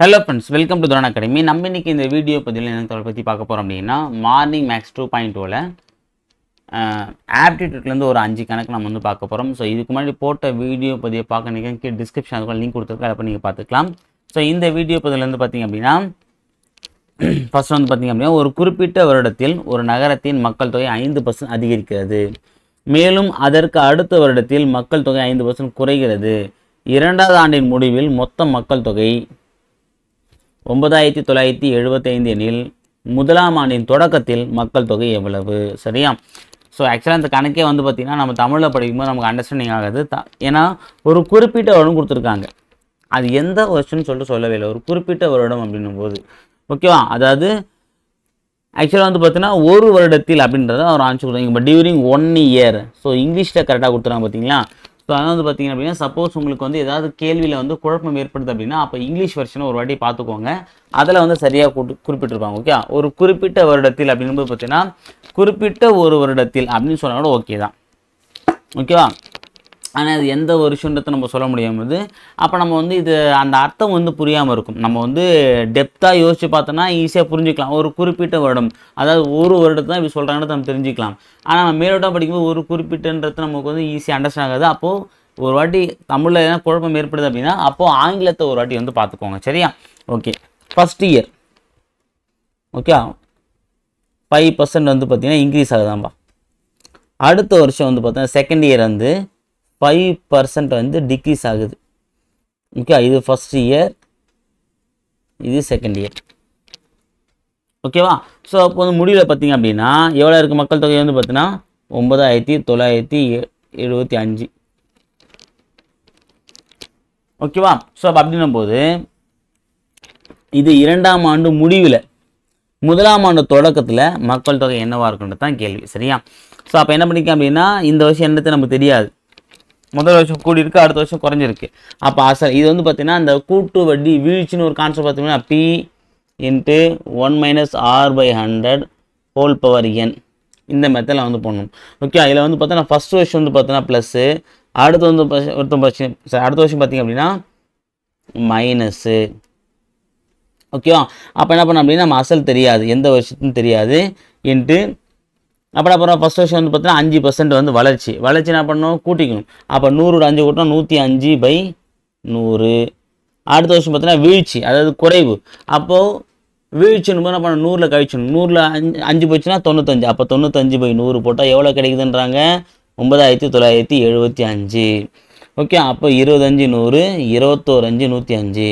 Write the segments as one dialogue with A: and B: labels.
A: Hello friends, welcome to Dharan Academy. நம்ம இன்னைக்கு இந்த வீடியோ பதிவில் என்ன பற்றி பார்க்க போகிறோம் அப்படின்னா மார்னிங் மேக்ஸ் 2.0ல ஆப்டிடியூட்லேருந்து ஒரு 5 கணக்கு நம்ம வந்து பார்க்க போகிறோம். ஸோ இதுக்கு முன்னாடி போட்ட வீடியோ பதிவை பார்க்க நீங்கள் டிஸ்கிரிப்ஷன் அதுக்கு லிங்க் கொடுத்துருக்கேன், அதை நீங்கள் பார்த்துக்கலாம். ஸோ இந்த வீடியோ பதிலேருந்து பார்த்தீங்க அப்படின்னா ஃபர்ஸ்ட் வந்து பார்த்தீங்க அப்படின்னா ஒரு குறிப்பிட்ட வருடத்தில் ஒரு நகரத்தின் மக்கள் தொகை 5% அதிகரிக்கிறது, மேலும் அதற்கு அடுத்த வருடத்தில் மக்கள் தொகை 5% குறைகிறது. இரண்டாவது ஆண்டின் முடிவில் மொத்த மக்கள் தொகை 9975 எனில் முதலாம் ஆண்டின் தொடக்கத்தில் மக்கள் தொகை எவ்வளவு? சரியா? ஸோ ஆக்சுவலாக இந்த கணக்கே வந்து பார்த்திங்கன்னா நம்ம தமிழில் படிக்கும்போது நமக்கு அண்டர்ஸ்டாண்டிங் ஆகாது. ஏன்னா ஒரு குறிப்பிட்ட வருடம் கொடுத்துருக்காங்க, அது எந்த வருஷம்னு சொல்லிட்டு சொல்லவே இல்லை, ஒரு குறிப்பிட்ட வருடம் அப்படின்னும் போது ஓகேவா. அதாவது ஆக்சுவலாக வந்து பார்த்தீங்கன்னா ஒரு வருடத்தில் அப்படின்றத அவர் ஆன்சர் கொடுத்தாங்க. இப்போ டியூரிங் 1 இயர். ஸோ இங்கிலீஷில் கரெக்டாக கொடுத்துறாங்க பார்த்தீங்களா. ஸோ அதான் வந்து பார்த்திங்க அப்படின்னா சப்போஸ் உங்களுக்கு வந்து ஏதாவது கேள்வியில் வந்து குழப்பம் ஏற்படுது அப்படின்னா அப்போ இங்கிலீஷ் வெர்ஷனை ஒரு வாட்டி பார்த்துக்கோங்க, அதில் வந்து சரியாக குறிப்பிட்டிருப்பாங்க. ஓகே, ஒரு குறிப்பிட்ட வருடத்தில் அப்படிங்கும்போது பார்த்தீங்கன்னா குறிப்பிட்ட ஒரு வருடத்தில் அப்படின்னு சொன்னால் கூட ஓகே தான், ஓகேவா. ஆனால் அது எந்த வருஷன்றதை நம்ம சொல்ல முடியாமல், அப்போ நம்ம வந்து இது அந்த அர்த்தம் வந்து புரியாமல் இருக்கும். நம்ம வந்து டெப்த்தாக யோசித்து பார்த்தோன்னா ஈஸியாக புரிஞ்சுக்கலாம். ஒரு குறிப்பிட்ட வருடம், அதாவது ஒரு வருடத்தை தான் இப்படி சொல்கிறாங்கன்னு நம்ம தெரிஞ்சுக்கலாம். ஆனால் நம்ம மேலோட்டம் படிக்கும்போது ஒரு குறிப்பிட்டன்றது நமக்கு வந்து ஈஸியாக அண்டர்ஸ்டாண்ட் ஆகாது. அப்போது ஒரு வாட்டி தமிழில் எதனா குழப்பம் ஏற்படுது அப்படின்னா அப்போது ஆங்கிலத்தை ஒரு வாட்டி வந்து பார்த்துக்கோங்க, சரியா. ஓகே, ஃபஸ்ட் இயர் ஓகே 5% வந்து பார்த்திங்கன்னா இன்க்ரீஸ் ஆகுதாம்பா. அடுத்த வருஷம் வந்து பார்த்தீங்கன்னா செகண்ட் இயர் வந்து 5% வந்து டிக்ரீஸ் ஆகுது. ஓகே, இது ஃபஸ்ட் இயர், இது செகண்ட் இயர், ஓகேவா. ஸோ அப்போ வந்து முடிவில் பார்த்தீங்க அப்படின்னா எவ்வளோ இருக்குது மக்கள் தொகை வந்து பார்த்தீங்கன்னா 9975, ஓகேவா. ஸோ அப்போ அப்படின்னும் போது இது இரண்டாம் ஆண்டு முடிவில் முதலாம் ஆண்டு தொடக்கத்தில் மக்கள் தொகை என்னவாக இருக்குன்றது தான் கேள்வி, சரியா. ஸோ அப்போ என்ன பண்ணிக்க அப்படின்னா இந்த வருஷம் என்னது நமக்கு தெரியாது, முதல் வருஷம் கூடி இருக்குது, அடுத்த வருஷம் குறைஞ்சிருக்கு. அப்போ அசல் இது வந்து பார்த்திங்கன்னா அந்த கூட்டு வட்டி வீழ்ச்சின்னு ஒரு கான்செப்ட் பார்த்தீங்கன்னா P × 1 - R/100 whole power n இந்த மெத்தடில் வந்து போடணும். ஓகே, இதில் வந்து பார்த்தீங்கன்னா ஃபஸ்ட் வருஷம் வந்து பார்த்தீங்கன்னா ப்ளஸ்ஸு, அடுத்து வந்து அடுத்த வருஷம் பார்த்திங்க அப்படின்னா மைனஸு, ஓகேவா. அப்போ என்ன பண்ணோம் அப்படின்னா நம்ம அசல் தெரியாது, எந்த வருஷத்துன்னு தெரியாது இன்ட்டு அப்புறம் ஃபஸ்ட் வருஷம் வந்து பார்த்தீங்கன்னா 5% வந்து வளர்ச்சி என்ன பண்ணணும் கூட்டிக்கணும். அப்போ 100 5 கூட்டினா 105/100. அடுத்த வருஷம் பார்த்தீங்கன்னா வீழ்ச்சி, அதாவது குறைவு. அப்போது வீழ்ச்சின்னு என்ன பண்ணணும் 100ல் கழிச்சணும், 100ல் 5 போச்சுன்னா 95. அப்போ 95/100 போட்டால் எவ்வளோ கிடைக்குதுன்றாங்க 9975. ஓகே, அப்போ 25 100 21 5 105.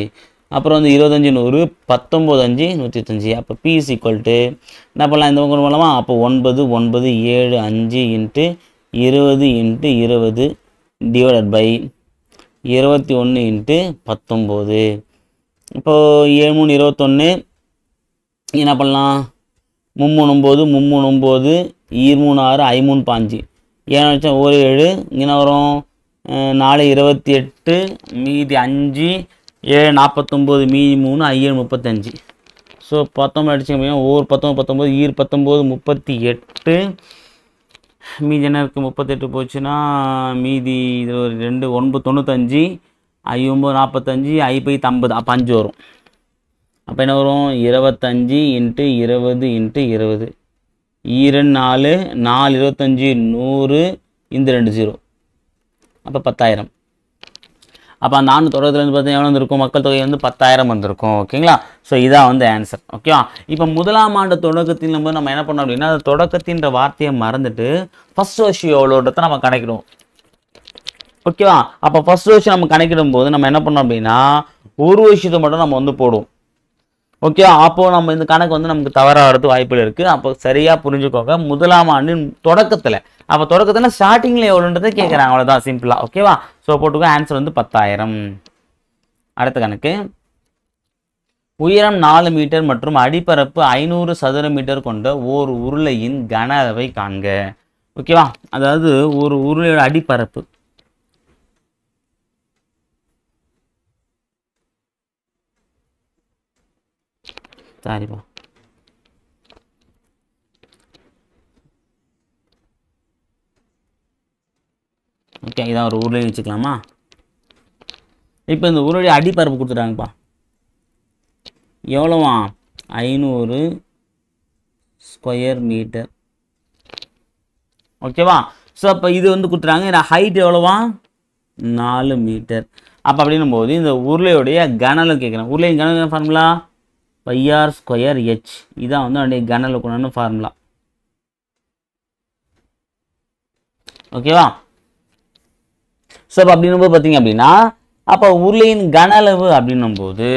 A: அப்புறம் வந்து 25 100 19 5 105. அப்போ P = என்ன பண்ணலாம் இந்த பக்கம் பண்ணலாமா. அப்போ 9 9 7 5 × 20 × 20 / 21 × 19. இப்போது 7 3 21, என்ன பண்ணலாம் 3 3 9 3 3 9 2 3 6 5 3 5 7 7 இங்கே வரும் 4 28 மீதி 5 7 49 மீதி 3 5 35. ஸோ 19 அடிச்சு அப்படின்னா ஒரு 19 19 ஈர் 19 38 மீதி என்ன இருக்குது 38 போச்சுன்னா மீதி இதில் ஒரு 2 9 95 5 9 45 5 50. அப்போ 5 வரும். அப்போ என்ன வரும் 25 × 20 × 20 2 4 4 25 100 இந்த 2 0. அப்போ 10,000. அப்போ அந்த ஆண்டு தொடக்கத்துலேருந்து பார்த்தீங்கன்னா எவ்வளோ வந்திருக்கும் மக்கள் தொகை வந்து 10,000 வந்திருக்கும், ஓகேங்களா. ஸோ இதான் வந்து ஆன்சர், ஓகேவா. இப்போ முதலாம் ஆண்டு தொடக்கத்தில் நம்ம என்ன பண்ணோம் அப்படின்னா அந்த தொடக்கத்தின்ற வார்த்தையை மறந்துட்டு ஃபஸ்ட் வருஷம் எவ்வளோன்றதை நம்ம கணக்கிடுவோம், ஓகேவா. அப்போ ஃபஸ்ட் வருஷம் நம்ம கணக்கிடும் போது நம்ம என்ன பண்ணோம் அப்படின்னா ஒரு வருஷத்தை மட்டும் நம்ம வந்து போடுவோம், ஓகேவா. அப்போது நம்ம இந்த கணக்கு வந்து நமக்கு தவறாக வரது வாய்ப்புகள் இருக்குது. அப்போ சரியாக புரிஞ்சுக்கோங்க. முதலாம் ஆண்டின் தொடக்கத்தில், அப்போ தொடக்கத்தில் ஸ்டார்டிங்கில் எவ்வளோன்றதை கேட்குறாங்க, அவ்வளோதான் சிம்பிளாக, ஓகேவா. ஸோ போட்டுக்கோ ஆன்சர் வந்து 10,000. அடுத்த கணக்கு, உயரம் 4 மீட்டர் மற்றும் அடிப்பரப்பு 500 சதுர மீட்டர் கொண்ட ஓர் உருளையின் கன அளவை காண்க, ஓகேவா. அதாவது ஒரு உருளையோட அடிப்பரப்பு சாரிப்பா ஓகே, இதான் ஒரு உருளை வச்சுக்கலாமா. இப்போ இந்த உருளை அடிப்பரப்பு கொடுத்துட்டாங்கப்பா, எவ்வளோவா 500 ஸ்கொயர் மீட்டர். ஓகேவா? ஸோ அப்போ இது வந்து கொடுத்துட்டாங்க. ஹைட் எவ்வளோவா 4 மீட்டர். அப்போ அப்படின்னும் போது இந்த உருளையுடைய கனலும் கேட்குறேன். உருளையின் கனல் ஃபார்முலா பைஆர் ஸ்கொயர் ஹெச். இதான் வந்து அதனுடைய கனலுக்குன்னு ஃபார்முலா. ஓகேவா? ஸோ அப்போ அப்படின்னும் போது பார்த்தீங்க அப்படின்னா அப்போ உருளையின் கன அளவு அப்படின்னும் போது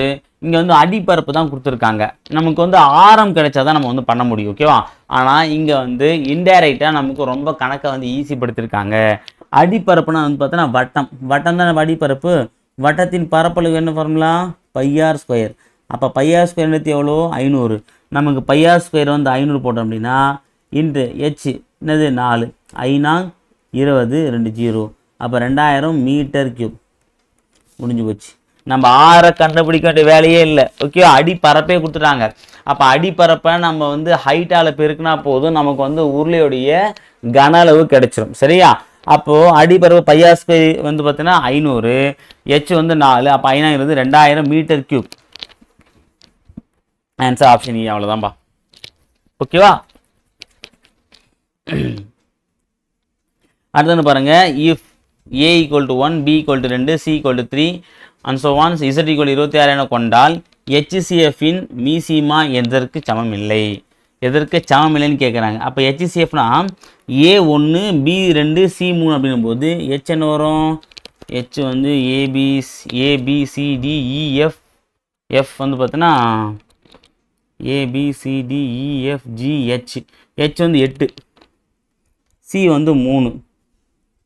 A: இங்கே வந்து அடிப்பரப்பு தான் கொடுத்துருக்காங்க. நமக்கு வந்து ஆரம் கிடைச்சாதான் நம்ம வந்து பண்ண முடியும். ஓகேவா? ஆனால் இங்கே வந்து இன்டைரக்டாக நமக்கு ரொம்ப கணக்கை வந்து ஈஸிப்படுத்திருக்காங்க. அடிப்பரப்புனா வந்து பார்த்தோன்னா வட்டம். வட்டம் தான் அடிப்பரப்பு. வட்டத்தின் பரப்பளவு என்ன ஃபார்முலா பைஆர் ஸ்கொயர். அப்போ பைஆர் ஸ்கொயர் எடுத்து எவ்வளோ 500. நமக்கு பைஆர் ஸ்கொயர் வந்து 500 போட்டோம் அப்படின்னா இன்ட்டு ஹெச் என்னது 4 5 20 2 0. அப்போ 2000 மீட்டர் கியூப். முடிஞ்சு போச்சு. நம்ம ஆரை கண்டுபிடிக்க வேண்டிய வேலையே இல்லை. ஓகே, அடிப்பரப்பே கொடுத்துட்டாங்க. அப்போ அடிப்பரப்பை நம்ம வந்து ஹைட்டால் பெருக்குனா போதும், நமக்கு வந்து உருளையுடைய கன அளவு கிடைச்சிடும். சரியா? அப்போது அடிப்பரப்பு பைஆர் ஸ்கொயர் வந்து பார்த்தீங்கன்னா 500, ஹெச் வந்து 4. அப்போ 5000 2000 மீட்டர் கியூப். ஆன்சர் ஆப்ஷன் இ. அவ்வளோதான்பா. ஓகேவா? அடுத்து பாருங்க, if a = 1, b = 2, c = 3 and so on, z = 26 என கொண்டால் HCF இன் மீசிமா எதற்கு சமம் இல்லை? எதற்கு சமம் இல்லைன்னு கேட்குறாங்க. அப்போ HCFனா A1 B2 C3 அப்படின்னும் போது H என்ன வரும்? H வந்து ABCDEF. F வந்து பார்த்தீங்கன்னா ABCDEFGH. H வந்து 8, C வந்து 3,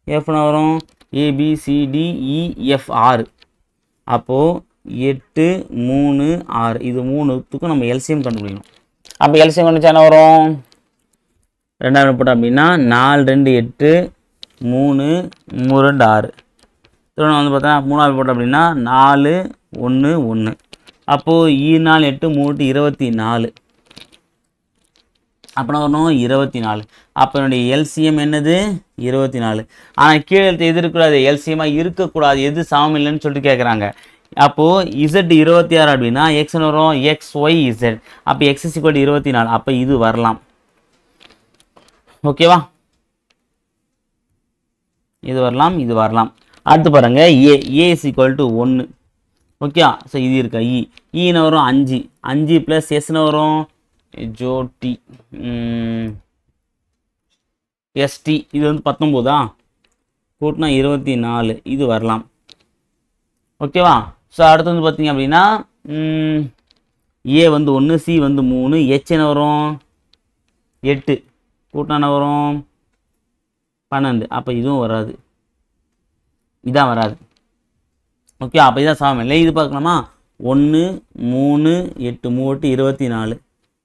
A: F வரும் ABCDEF 6. அப்போது 8 3 6 இது 3த்துக்கும் நம்ம எல்சிஎம் கண்டுபிடிக்கணும். அப்போ எல்சிஎம் கண்டுபிடிச்சா என்ன வரும்? 2 போட்டோம் அப்படின்னா 4 2 8 3 3 2 6. திரும்ப வந்து பார்த்தா 3 போட்டோம் அப்படின்னா 4 1 1. அப்போது 4 8 3 24. அப்படின்னா வரணும் 24. அப்போ என்னுடைய எல்சிஎம் என்னது 24. ஆனால் கீழே எது இருக்கக்கூடாது? எல்சிஎம்மாக இருக்கக்கூடாது. எது சமம் இல்லைன்னு சொல்லிட்டு கேட்குறாங்க. அப்போது இசட் 26 அப்படின்னா எக்ஸ் வரும் XYZ. அப்போ X = 24. அப்போ இது வரலாம். ஓகேவா? இது வரலாம், இது வரலாம். அடுத்து பாருங்க, A = 1. ஓகே, ஸோ இது இருக்கா ஈன்னு வரும் 5 5 + எஸ்ன்னு வரும் ஜோடி ST. இது வந்து 19 கூட்டினா 24. இது வரலாம். ஓகேவா? ஸோ அடுத்து வந்து பார்த்தீங்க அப்படின்னா A வந்து 1, C வந்து 3, H என்ன வரும் 8 கூட்டினா என்ன வரும் 12. அப்போ இதுவும் வராது, இதான் வராது. ஓகே, அப்போ இதான் சமம் இல்லை. இது பார்க்கலாமா? 1 3 8 3 24.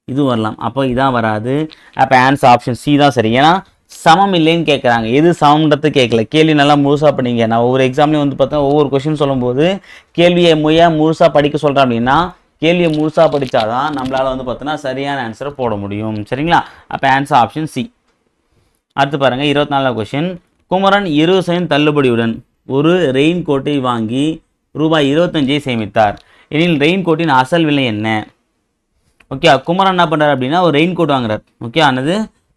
A: இது வரலாம். அப்போ இதான் வராது. அப்போ ஆன்சர் ஆப்ஷன் சி தான் சரி. ஏன்னா சமம் இல்லைன்னு கேட்குறாங்க. எது சமம்ன்றது கேட்கல. கேள்வி நல்லா முழுசாக படிங்க. நான் ஒவ்வொரு எக்ஸாம்லேயும் வந்து பார்த்தா ஒவ்வொரு கொஷின் சொல்லும்போது கேள்வியை முழுசாக படிக்க சொல்கிறேன் அப்படின்னா கேள்வியை முழுசாக படித்தாதான் நம்மளால் வந்து பார்த்தோன்னா சரியான ஆன்சரை போட முடியும். சரிங்களா? அப்போ ஆன்சர் ஆப்ஷன் சி. அடுத்து பாருங்கள், 24வது கொஷின். குமரன் 20% தள்ளுபடியுடன் ஒரு ரெயின் கோட்டை வாங்கி ரூபாய் 25 சேமித்தார். எனில் ரெயின் கோட்டின் அசல் விலை என்ன? ஓகே, குமரன் என்ன பண்ணுறாரு அப்படின்னா ஒரு ரெயின் கோட் வாங்குறாரு. ஓகே, ஆனது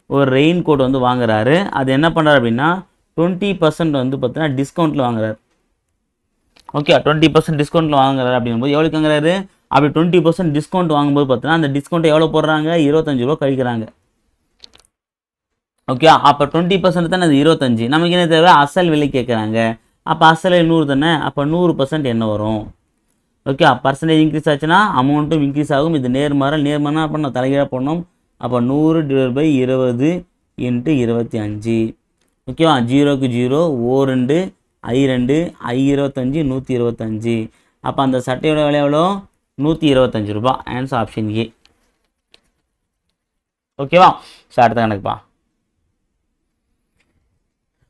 A: ஒரு ரெயின் கோட் வந்து வாங்குறாரு. அது என்ன பண்ணுறாரு அப்படின்னா 20% வந்து பார்த்தீங்கன்னா டிஸ்கவுண்ட்டில் வாங்குறாரு. ஓகே, 20% டிஸ்கவுண்ட்டில் வாங்குறாரு அப்படிங்கும்போது எவ்வளோக்கு வாங்குறாரு? அப்படி 20% டிஸ்கவுண்ட் வாங்கும்போது பார்த்தீங்கன்னா அந்த டிஸ்கவுண்ட்டை எவ்வளோ போடுறாங்க? 25 ரூபா கழிக்கிறாங்க. ஓகே, அப்போ 20% தானே அது 25. நமக்கு என்ன தேவை? அசல் விலை கேட்குறாங்க. அப்போ அசல் 100 தானே. அப்போ 100% என்ன வரும்? ஓகே, பர்சன்டேஜ் இன்க்ரீஸ் ஆச்சுன்னா அமௌண்ட்டும் இன்க்ரீஸ் ஆகும். இது நேர்மாறா பண்ண தலைகீழாக பண்ணோம். அப்போ 100/20 × 25. ஓகேவா? 0க்கு 0 O2 I2 I25 125. அப்போ அந்த சட்டையோட விலை எவ்வளோ? 125 ரூபா. Answer option A. ஓகேவா? ஸோ அடுத்த கணக்குப்பா.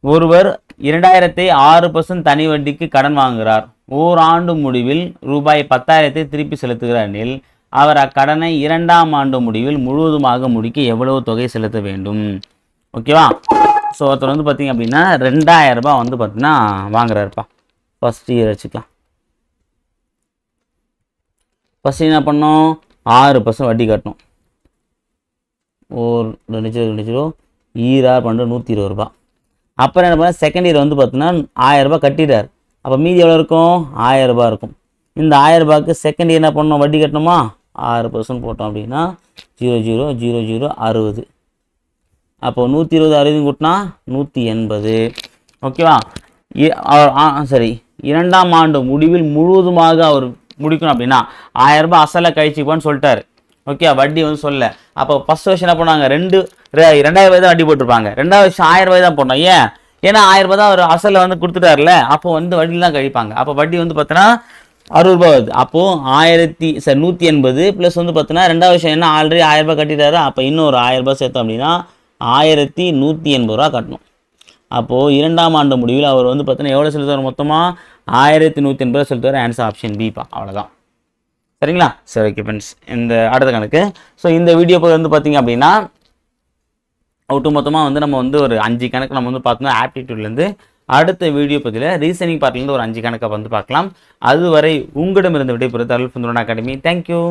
A: ஒருவர் 2000ஐ 6% தனி வட்டிக்கு கடன் வாங்குகிறார். ஓராண்டு முடிவில் ரூபாய் 10,000ஐ திருப்பி செலுத்துகிறார் எனில் அவர் அக்கடனை 2ஆம் ஆண்டு முடிவில் முழுவதுமாக முடிக்க எவ்வளவு தொகை செலுத்த வேண்டும்? ஓகேவா? ஸோ ஒருத்தர் வந்து பார்த்தீங்க அப்படின்னா 2000 ரூபாய் வந்து பார்த்தீங்கன்னா வாங்குறாருப்பா. ஃபர்ஸ்ட் இயர் வச்சுக்கலாம். ஃபஸ்ட்டு என்ன பண்ணோம் 6% வட்டி கட்டணும். ஒரு 2 ஈராறு 12 120 ரூபா. அப்புறம் என்ன பண்ணால் செகண்ட் இயர் வந்து பார்த்தீங்கன்னா 1000 ரூபாய் கட்டிட்டார். அப்போ மீதி எவ்வளோ இருக்கும் 1000 ரூபாய் இருக்கும். இந்த 1000 ரூபாய்க்கு செகண்ட் இயர் என்ன பண்ணணும் வட்டி கட்டணுமா 6% போட்டோம் அப்படின்னா 0000 60. அப்போது 120 60 கூட்டினா 180. ஓகேவா? சரி, 2ஆம் ஆண்டு முடிவில் முழுவதுமாக அவர் முடிக்கணும் அப்படின்னா 1000 ரூபாய் அசலை கழிச்சுப்பான்னு சொல்லிட்டாரு. ஓகே, வட்டி வந்து சொல்ல. அப்போ ஃபர்ஸ்ட் வருஷம் என்ன பண்ணாங்க 2000 ரூபாய் தான் வட்டி போட்டிருப்பாங்க. 2வது வருஷம் 1000 ரூபாய் தான் போடணும். ஏன்னா 1000 ரூபாய் தான் அவர் அசலை வந்து கொடுத்துட்டார்ல, அப்போ வந்து வட்டிலாம் கழிப்பாங்க. அப்போ வட்டி வந்து பார்த்தீங்கன்னா 60 ரூபாய் வருது. அப்போது 180 ப்ளஸ் வந்து பார்த்தீங்கன்னா 2வது வருஷம் என்ன ஆல்ரெடி 1000 ரூபாய் கட்டிட்டாரு. அப்போ இன்னும் ஒரு 1000 ரூபாய் சேர்த்தோம் அப்படின்னா 1180 ரூபா கட்டணும். அப்போது 2ஆம் ஆண்டு முடிவில் அவர் வந்து பார்த்தீங்கன்னா எவ்வளோ செலுத்துவார் மொத்தமாக 1180 ரூபா செலுத்துவார். ஆன்சர் ஆப்ஷன் பிப்பா. அவ்வளோதான். சரிங்களா? சரி, ஓகே ஃப்ரெண்ட்ஸ், இந்த அடுத்த கணக்கு. ஸோ இந்த வீடியோ வந்து பார்த்தீங்க அப்படின்னா ஒட்டு மொத்தமாக வந்து நம்ம வந்து ஒரு 5 கணக்கு நம்ம வந்து பார்த்தோம்னா ஆப்டிடியூட்லேருந்து அடுத்த வீடியோ பற்றியில் ரீசனிங் பார்ட்லேருந்து ஒரு 5 கணக்கை வந்து பார்க்கலாம். அதுவரை உங்களிடமிருந்து விடைபெறுவது அருள் அகாடமி. தேங்க்யூ.